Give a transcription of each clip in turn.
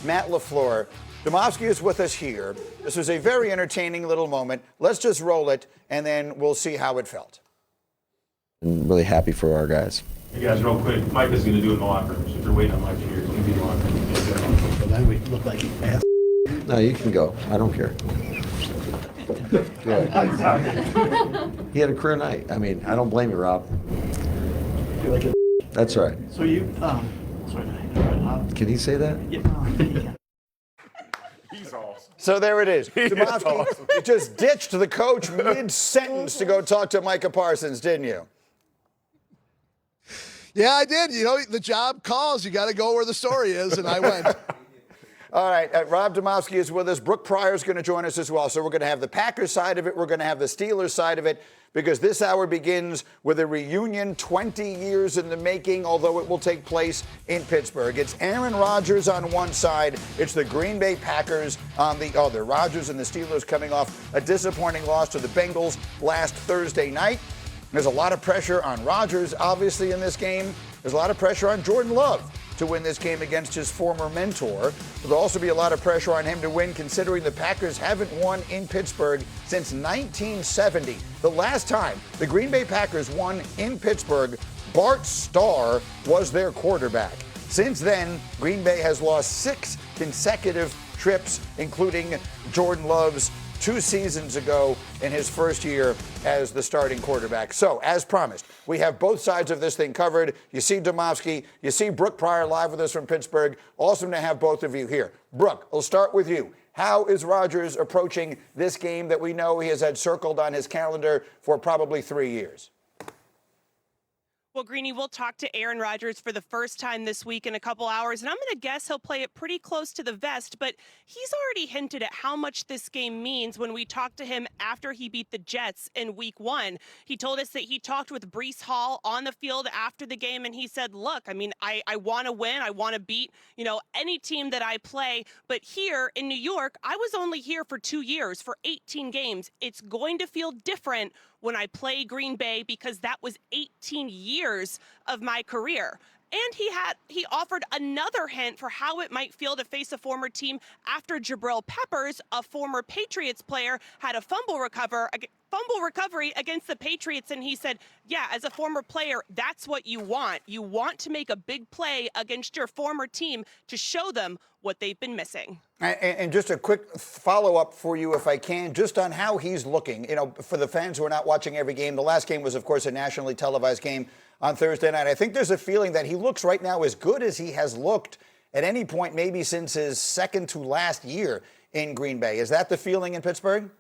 Matt LaFleur. Domofsky is with us here. This was a very entertaining little moment. Let's just roll it, and then we'll see how it felt. I'm really happy for our guys. Hey guys, real quick, Mike is going to do it in the locker room, so if you're waiting on Mike here, it's going to be in the locker room. So then we look like ass. No, you can go. I don't care. Good. He had a career night. I mean, I don't blame you, Rob. You're like a That's right. So you, sorry, Can he say that? yeah. He's awesome. So there it is. He is Domofsky, awesome. you just ditched the coach mid-sentence to go talk to Micah Parsons, didn't you? Yeah, I did. You know, the job calls. You got to go where the story is, and I went. All right, Rob Domofsky is with us. Brooke Pryor is going to join us as well. So we're going to have the Packers side of it. We're going to have the Steelers side of it, because this hour begins with a reunion 20 years in the making, although it will take place in Pittsburgh. It's Aaron Rodgers on one side. It's the Green Bay Packers on the other. Rodgers and the Steelers coming off a disappointing loss to the Bengals last Thursday night. There's a lot of pressure on Rodgers, obviously, in this game. There's a lot of pressure on Jordan Love to win this game against his former mentor. There'll also be a lot of pressure on him to win, considering the Packers haven't won in Pittsburgh since 1970. The last time the Green Bay Packers won in Pittsburgh, Bart Starr was their quarterback. Since then, Green Bay has lost 6 consecutive trips, including Jordan Love's 2 seasons ago in his first year as the starting quarterback. So, as promised, we have both sides of this thing covered. You see Domofsky, you see Brooke Pryor live with us from Pittsburgh. Awesome to have both of you here. Brooke, we'll start with you. How is Rodgers approaching this game that we know he has had circled on his calendar for probably 3 years? Well, Greeny, we'll talk to Aaron Rodgers for the first time this week in a couple hours, and I'm going to guess he'll play it pretty close to the vest, but he's already hinted at how much this game means when we talked to him after he beat the Jets in week 1. He told us that he talked with Breece Hall on the field after the game, and he said, look, I mean, I want to win. I want to beat, any team that I play, but here in New York, I was only here for 2 years, for 18 games. It's going to feel different when I play Green Bay, because that was 18 years of my career. And he offered another hint for how it might feel to face a former team after Jabril Peppers, a former Patriots player, had a fumble recovery against the Patriots, and he said, yeah, as a former player, that's what you want. You want to make a big play against your former team to show them what they've been missing. And just a quick follow-up for you, if I can, just on how he's looking. For the fans who are not watching every game, the last game was, of course, a nationally televised game on Thursday night. I think there's a feeling that he looks right now as good as he has looked at any point, maybe since his second to last year in Green Bay. Is that the feeling in Pittsburgh?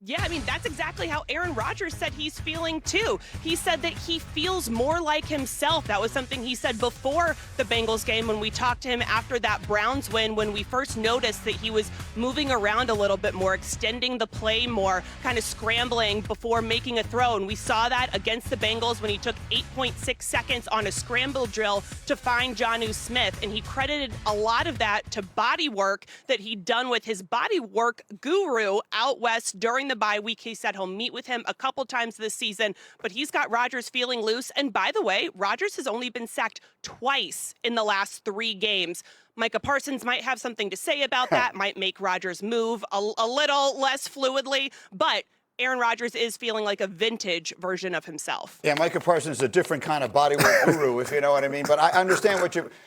Yeah, I mean, that's exactly how Aaron Rodgers said he's feeling, too. He said that he feels more like himself. That was something he said before the Bengals game when we talked to him after that Browns win, when we first noticed that he was moving around a little bit more, extending the play more, kind of scrambling before making a throw. And we saw that against the Bengals when he took 8.6 seconds on a scramble drill to find Jonnu Smith. And he credited a lot of that to body work that he'd done with his body work guru out west during the bye week. He said he'll meet with him a couple times this season, but he's got Rodgers feeling loose. And by the way, Rodgers has only been sacked twice in the last 3 games. Micah Parsons might have something to say about that, might make Rodgers move a little less fluidly, but Aaron Rodgers is feeling like a vintage version of himself. Yeah, Micah Parsons is a different kind of bodywork guru, if you know what I mean. But I understand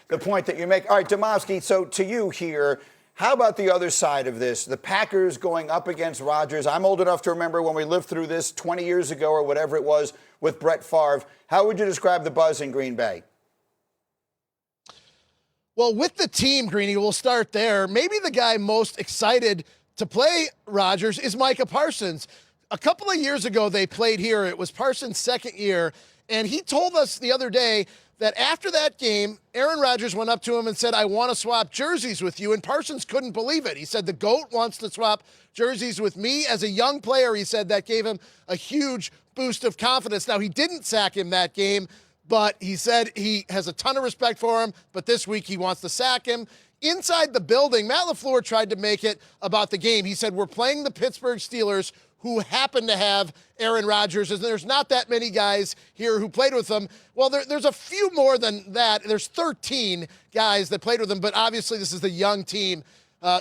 the point that you make. All right, Domofsky, so to you here, how about the other side of this? The Packers going up against Rodgers. I'm old enough to remember when we lived through this 20 years ago or whatever it was with Brett Favre. How would you describe the buzz in Green Bay? Well, with the team, Greeny, we'll start there. Maybe the guy most excited to play Rodgers is Micah Parsons. A couple of years ago, they played here. It was Parsons' second year, and he told us the other day that after that game, Aaron Rodgers went up to him and said, I want to swap jerseys with you, and Parsons couldn't believe it. He said, the GOAT wants to swap jerseys with me. As a young player, he said that gave him a huge boost of confidence. Now, he didn't sack him that game, but he said he has a ton of respect for him, but this week he wants to sack him. Inside the building, Matt LaFleur tried to make it about the game. He said, we're playing the Pittsburgh Steelers. who happen to have Aaron Rodgers, and there's not that many guys here who played with him. Well, there's a few more than that. There's 13 guys that played with him, but obviously this is the young team,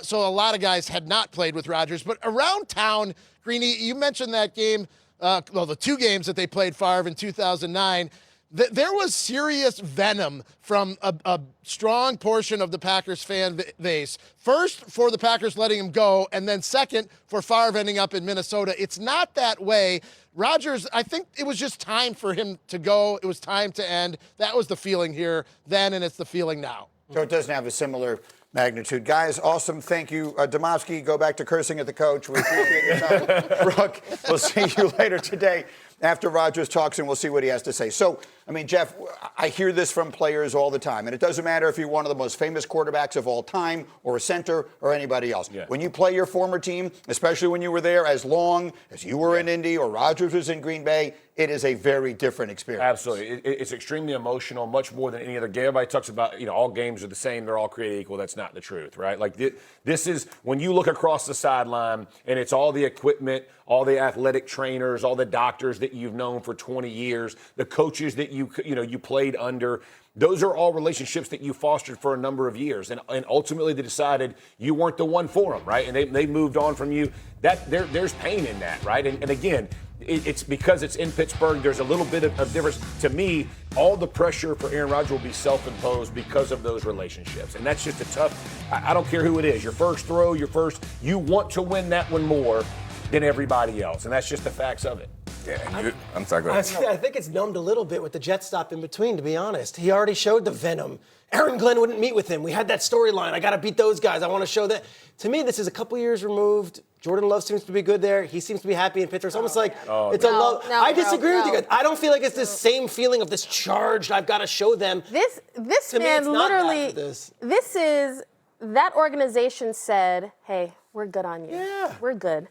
so a lot of guys had not played with Rodgers. But around town, Greeny, you mentioned that game, the 2 games that they played Favre in 2009. There was serious venom from a strong portion of the Packers fan base. First, for the Packers letting him go, and then second, for Favre ending up in Minnesota. It's not that way. Rodgers, I think it was just time for him to go. It was time to end. That was the feeling here then, and it's the feeling now. So it doesn't have a similar magnitude. Guys, awesome. Thank you. Domofsky, go back to cursing at the coach. We appreciate your time. Brooke, we'll see you later today after Rodgers talks, and we'll see what he has to say. So, I mean, Jeff, I hear this from players all the time, and it doesn't matter if you're one of the most famous quarterbacks of all time or a center or anybody else. Yeah. When you play your former team, especially when you were there as long as you were in Indy or Rodgers was in Green Bay, it is a very different experience. Absolutely. It's extremely emotional, much more than any other game. Everybody talks about, all games are the same, they're all created equal. That's not the truth, right? Like, this is when you look across the sideline and it's all the equipment, all the athletic trainers, all the doctors that you've known for 20 years, the coaches that you played under. Those are all relationships that you fostered for a number of years, and ultimately they decided you weren't the one for them, right? And they moved on from you. There's pain in that, right? And again, it's because it's in Pittsburgh. There's a little bit of difference. To me, all the pressure for Aaron Rodgers will be self-imposed because of those relationships, and that's just a tough. I don't care who it is. Your first throw, you want to win that one more than everybody else, and that's just the facts of it. Yeah, I'm sorry, go ahead. I think it's numbed a little bit with the jet stop in between, to be honest. He already showed the venom. Aaron Glenn wouldn't meet with him. We had that storyline. I got to beat those guys. I want to show that. To me, this is a couple years removed. Jordan Love seems to be good there. He seems to be happy in Pittsburgh. It's almost like it's a love. I disagree with you guys. I don't feel like it's this same feeling of this charged, I've got to show them. This man literally, this is, that organization said, hey, we're good on you. Yeah. We're good.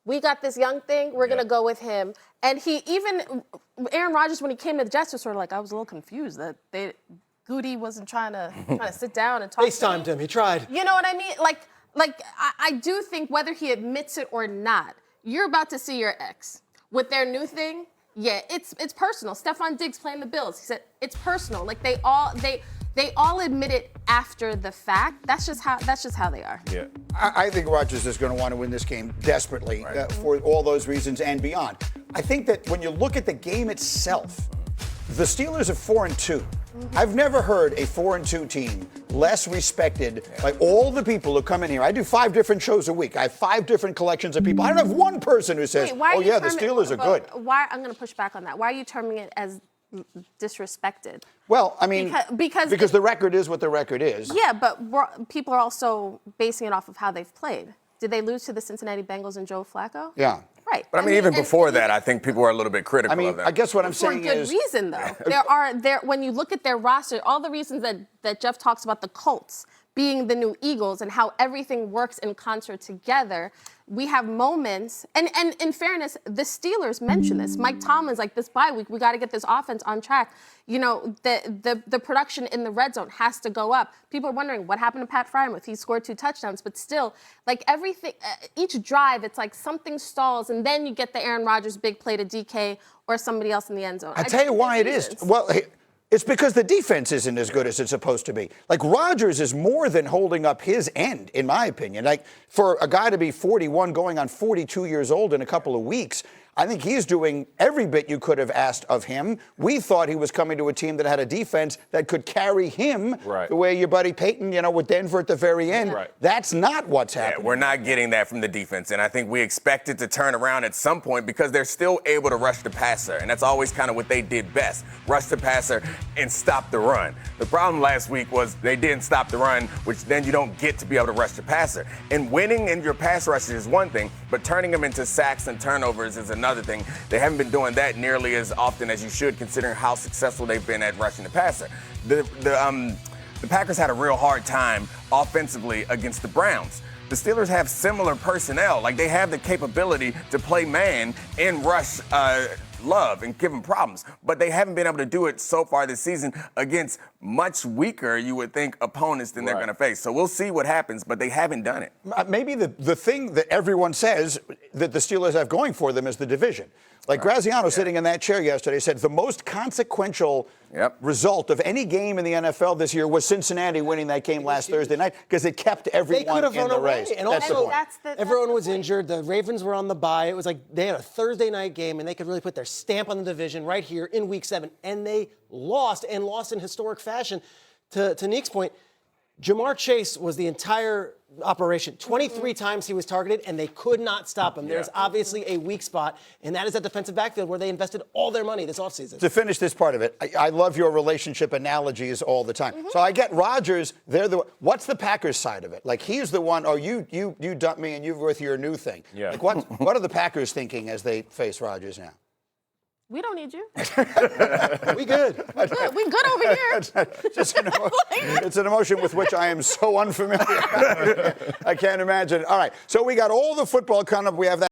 We got this young thing. We're going to go with him. And Aaron Rodgers, when he came to the Jets, was sort of like, I was a little confused that Goody wasn't trying to sit down and talk to me. FaceTimed him. He tried. You know what I mean? I do think whether he admits it or not, you're about to see your ex with their new thing. Yeah, it's personal. Stephon Diggs playing the Bills. He said it's personal. Like they all admit it after the fact. That's just how they are. Yeah, I think Rodgers is going to want to win this game desperately for all those reasons and beyond. I think that when you look at the game itself, the Steelers are 4-2. I've never heard a 4-2 team less respected by all the people who come in here. I do 5 different shows a week. I have 5 different collections of people. I don't have one person who says, "Oh yeah, the Steelers are good." Why? I'm going to push back on that. Why are you terming it as disrespected? Well, I mean, because the record is what the record is. Yeah, but people are also basing it off of how they've played. Did they lose to the Cincinnati Bengals and Joe Flacco? Yeah. Right. But I mean, even before that, I think people were a little bit critical of that. I guess what I'm saying is... For good reason, though. When you look at their roster, all the reasons that Jeff talks about the Colts being the new Eagles and how everything works in concert together, we have moments, and in fairness, the Steelers mentioned this. Mike Tomlin's like, this bye week, we got to get this offense on track. You know, the production in the red zone has to go up. People are wondering what happened to Pat Frymouth. He scored 2 touchdowns, but still, like everything, each drive, it's like something stalls, and then you get the Aaron Rodgers big play to DK or somebody else in the end zone. I tell you why it is. Well, it's because the defense isn't as good as it's supposed to be. Like, Rodgers is more than holding up his end, in my opinion. Like, for a guy to be 41 going on 42 years old in a couple of weeks, I think he's doing every bit you could have asked of him. We thought he was coming to a team that had a defense that could carry him the way your buddy Peyton, with Denver at the very end. Right. That's not what's happening. Yeah, we're not getting that from the defense, and I think we expect it to turn around at some point because they're still able to rush the passer, and that's always kind of what they did best, rush the passer and stop the run. The problem last week was they didn't stop the run, which then you don't get to be able to rush the passer. And winning in your pass rushes is one thing, but turning them into sacks and turnovers is another thing. They haven't been doing that nearly as often as you should, considering how successful they've been at rushing the passer. The Packers had a real hard time offensively against the Browns. The Steelers have similar personnel. Like, they have the capability to play man and rush Love and give him problems, but they haven't been able to do it so far this season against much weaker, you would think, opponents than they're going to face. So we'll see what happens, but they haven't done it. Maybe the thing that everyone says that the Steelers have going for them is the division. Like Graziano sitting in that chair yesterday said the most consequential result of any game in the NFL this year was Cincinnati winning that game last Thursday night because it kept everyone in the race. And that's also, the point. everyone was injured. The Ravens were on the bye. It was like they had a Thursday night game, and they could really put their stamp on the division right here in Week 7. And they lost in historic fashion. To Nick's point, Jamar Chase was the entire operation. 23 times he was targeted, and they could not stop him. There's obviously a weak spot, and that is that defensive backfield where they invested all their money this offseason. To finish this part of it, I love your relationship analogies all the time. So I get Rodgers. What's the Packers side of it? Like he's the one. Oh, you dump me, and you're with your new thing. Yeah. Like what are the Packers thinking as they face Rodgers now? We don't need you. We good. We good over here. It's an emotion with which I am so unfamiliar. I can't imagine. All right, so we got all the football coming up. We have that.